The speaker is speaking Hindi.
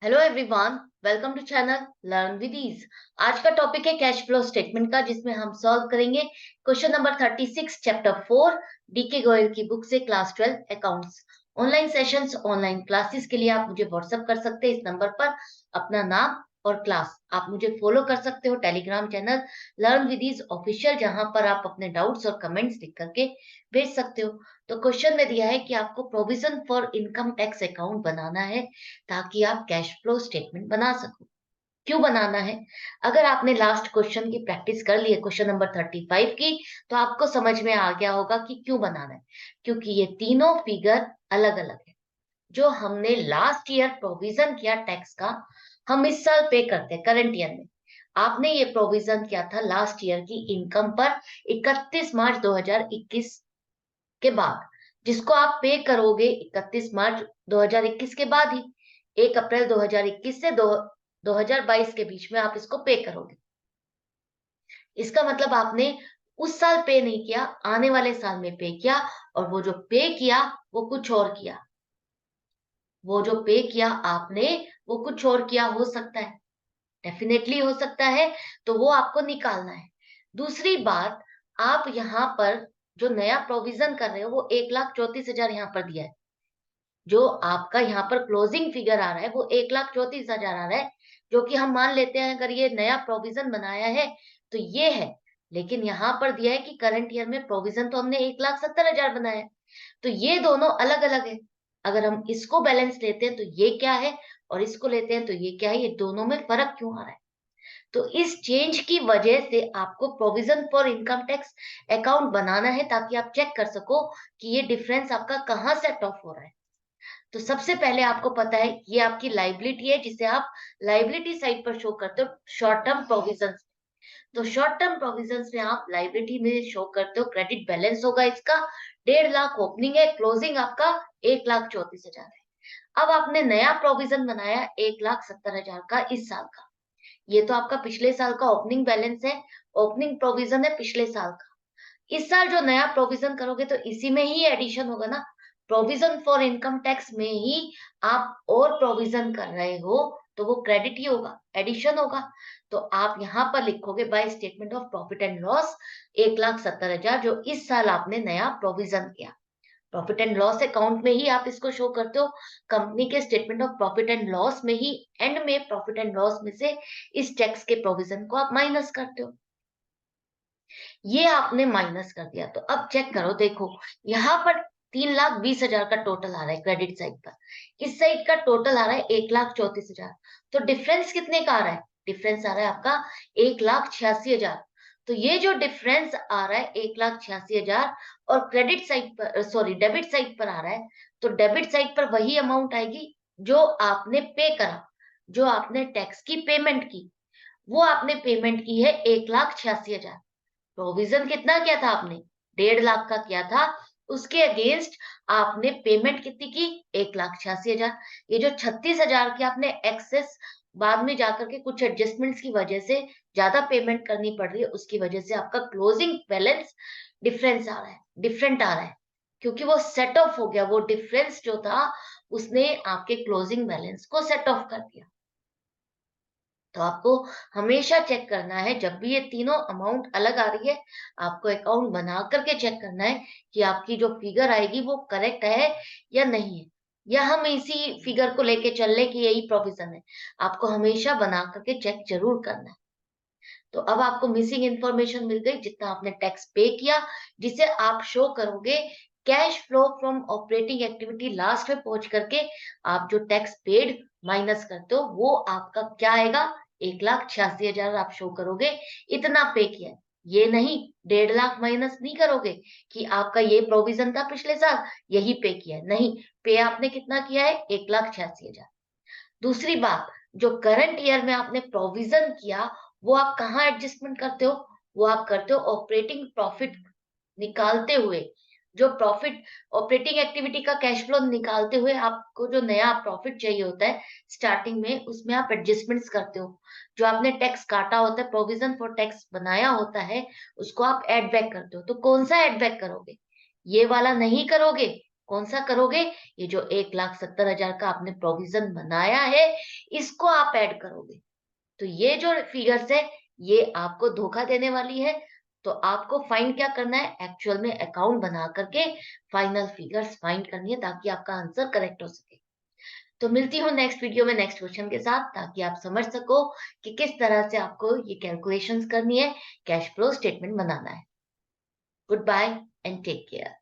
Hello everyone, welcome to channel learn with ease. आज का टॉपिक है कैश फ्लो स्टेटमेंट का, जिसमें हम सॉल्व करेंगे question number 36 chapter 4 DK Goyal की बुक से class 12 accounts. Online sessions, online classes के लिए आप मुझे व्हाट्सएप कर सकते हैं इस नंबर पर। अपना नाम और क्लास आप मुझे फॉलो कर सकते हो Telegram channel learn with ease official, जहां पर आप अपने डाउट्स और कमेंट्स लिख करके भेज सकते हो। तो क्वेश्चन में दिया है कि आपको provision for income tax account बनाना है ताकि आप कैश फ्लो स्टेटमेंट बना सको। क्यों बनाना है? अगर आपने लास्ट क्वेश्चन की प्रैक्टिस कर ली है, क्वेश्चन नंबर 35 की, तो आपको समझ में आ गया होगा कि क्यों बनाना है। क्योंकि ये तीनों फिगर अलग अलग है। जो हमने लास्ट ईयर प्रोविजन किया टैक्स का, हम इस साल पे करते हैं करंट ईयर में। आपने ये प्रोविजन किया था लास्ट ईयर की इनकम पर 31 मार्च 2021 के बाद, जिसको आप पे करोगे 31 मार्च 2021 के बाद ही। 1 अप्रैल 2021 से 2022 के बीच में आप इसको पे करोगे। इसका मतलब आपने उस साल पे नहीं किया, आने वाले साल में पे किया। और वो जो पे किया वो कुछ और किया। वो जो पे किया आपने वो कुछ और किया हो सकता है, डेफिनेटली हो सकता है। तो वो आपको निकालना है। दूसरी बात, आप यहाँ पर जो नया प्रोविजन कर रहे हो वो 1,34,000 यहाँ पर दिया है। जो आपका यहाँ पर क्लोजिंग फिगर आ रहा है वो 1,34,000 आ रहा है, जो कि हम मान लेते हैं अगर ये नया प्रोविजन बनाया है तो ये है। लेकिन यहाँ पर दिया है कि करंट ईयर में प्रोविजन तो हमने 1,70,000 बनाया है। तो ये दोनों अलग अलग है। अगर हम इसको बैलेंस लेते हैं तो ये क्या है, और इसको लेते हैं तो ये क्या है, ये दोनों में फर्क क्यों आ रहा है? तो इस चेंज की वजह से आपको provision for income tax account बनाना है, ताकि आप चेक कर सको कि ये डिफरेंस आपका कहाँ सेट ऑफ हो रहा है। तो सबसे पहले आपको पता है ये आपकी लाइबिलिटी है, जिसे आप लाइबिलिटी साइड पर शो करते हो शॉर्ट टर्म प्रोविजन। तो शॉर्ट टर्म प्रोविजन में आप लाइबिलिटी में शो करते हो क्रेडिट बैलेंस होगा इसका 1.5 लाख ओपनिंग है, क्लोजिंग आपका 1,34,000 है। अब आपने नया प्रोविजन बनाया 1,70,000 का इस साल का। ये तो आपका पिछले साल का ओपनिंग बैलेंस है, ओपनिंग प्रोविजन है पिछले साल का। इस साल जो नया प्रोविजन करोगे तो इसी में ही एडिशन होगा ना। प्रोविजन फॉर इनकम टैक्स में ही आप और प्रोविजन कर रहे हो, तो वो क्रेडिट ही होगा, एडिशन होगा। तो आप यहाँ पर लिखोगे by statement of profit and loss 1,70,000, जो इस साल आपने नया प्रोविजन किया। प्रॉफिट एंड लॉस अकाउंट में ही आप इसको शो करते हो, कंपनी के statement of profit and loss में ही एंड में प्रॉफिट एंड लॉस में से इस टैक्स के प्रोविजन को आप माइनस करते हो। ये आपने माइनस कर दिया। तो अब चेक करो, देखो यहाँ पर 3,20,000 का टोटल आ रहा है क्रेडिट साइड पर, इस साइड का टोटल आ रहा है 1,34,000। तो डिफरेंस कितने का आ रहा है? डिफरेंस आ रहा है आपका 1,86,000। तो ये जो डिफरेंस आ रहा है 1,86,000 और क्रेडिट साइड पर, सॉरी डेबिट साइड पर आ रहा है, तो डेबिट साइड पर वही अमाउंट आएगी जो आपने पे करा, जो आपने टैक्स की पेमेंट की। वो आपने पेमेंट की है 1,86,000। प्रोविजन कितना किया था आपने? 1.5 लाख का किया था। उसके अगेंस्ट आपने पेमेंट कितनी की? 1,86,000। ये जो 36,000 की आपने एक्सेस बाद में जाकर के कुछ एडजस्टमेंट्स की वजह से ज्यादा पेमेंट करनी पड़ रही है, उसकी वजह से आपका क्लोजिंग बैलेंस डिफरेंस आ रहा है, डिफरेंट आ रहा है। क्योंकि वो सेट ऑफ हो गया, वो डिफरेंस जो था उसने आपके क्लोजिंग बैलेंस को सेट ऑफ कर दिया। तो आपको हमेशा चेक करना है, जब भी ये तीनों अमाउंट अलग आ रही है, आपको अकाउंट बना करके चेक करना है कि आपकी जो फिगर आएगी वो करेक्ट है या नहीं है, या हम इसी फिगर को लेके चल ले कि यही प्रोविजन है। आपको हमेशा बना करके चेक जरूर करना है। तो अब आपको मिसिंग इंफॉर्मेशन मिल गई, जितना आपने टैक्स पे किया, जिसे आप शो करोगे cash flow from operating activity. Last में पहुंच करके आप जो टैक्स पेड माइनस करते हो वो आपका क्या आएगा? 1,86,000 आप शो करोगे, इतना पे किया है। ये नहीं 1.5 लाख माइनस नहीं करोगे कि आपका ये प्रोविजन था पिछले साल, यही पे किया है। नहीं, पे आपने कितना किया है? 1,86,000। दूसरी बात, जो करंट ईयर में आपने प्रोविजन किया, वो आप कहाँ एडजस्टमेंट करते हो? वो आप करते हो ऑपरेटिंग प्रॉफिट निकालते हुए। जो प्रॉफिट ऑपरेटिंग एक्टिविटी का कैश फ्लो निकालते हुए आपको जो नया प्रॉफिट चाहिए होता है स्टार्टिंग में, उसमें आप एडजस्टमेंट्स करते हो। जो आपने टैक्स काटा होता है, प्रोविजन फॉर टैक्स बनाया होता है, उसको आप एड बैक करते हो। तो कौन सा एड बैक करोगे? ये वाला नहीं करोगे। कौन सा करोगे? ये जो 1,70,000 का आपने प्रोविजन बनाया है, इसको आप ऐड करोगे। तो ये जो फिगर्स है, ये आपको धोखा देने वाली है। तो आपको फाइंड क्या करना है? एक्चुअल में अकाउंट बना करके फाइनल फिगर्स फाइंड करनी है, ताकि आपका आंसर करेक्ट हो सके। तो मिलती हूँ नेक्स्ट वीडियो में नेक्स्ट क्वेश्चन के साथ, ताकि आप समझ सको कि किस तरह से आपको ये कैलकुलेशंस करनी है, कैश फ्लो स्टेटमेंट बनाना है। Good bye and take care.